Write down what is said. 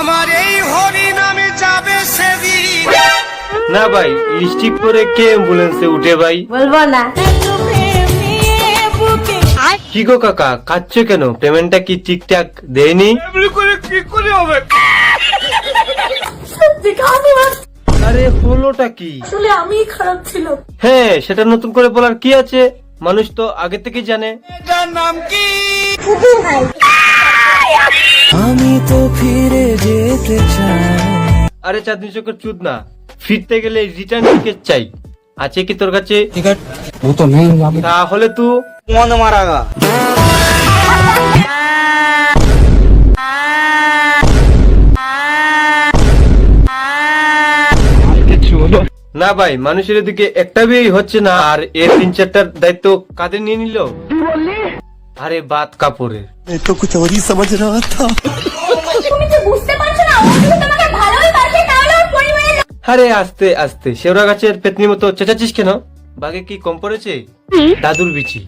আমার এই হরি নামে যাবে সেদিন। না ভাই, লিপস্টিক পরে কে অ্যাম্বুলেন্সে উঠে ভাই? বলবো না। কি গো কাকা, কাঁদছো কেন? পেমেন্টটা কি ঠিকঠাক দেয়নি? এমনি করে কি করে হবে? আরে হলোটা কি? আসলে আমি খারাপ ছিল। হ্যাঁ, সেটা নতুন করে বলার কি আছে? মানুষ তো আগে থেকেই জানে। এটার নাম কি? আমি তো ফিরে যেতে চাই। আরে চাঁদনি চোখের চুদ না, ফিরতে গেলে রিটার্ন টিকেট চাই। আছে কি তোর কাছে? टिकट वो तो नहीं हुआ। তাহলে তুই মন মারাগা। না ভাই, মানুষের দিকে একটা বিয়েই হচ্ছে না, আর এর 3-4টার দায়িত্ব কাদের নিয়ে নিল? আরে বাত কাপড়ের। तो कुछ और ही समझ रहा था। তুমি তো বুঝতে পারছো না, ও যদি তোমাকে ভালোই বাসে তাহলে ওর পরিবারের আরে আস্তে আস্তে, শেওড়া গাছের পেতনির মতো চেঁচাচ্ছিস কেন? বাঘে কি কম পড়েছে? দাদুর বিচি।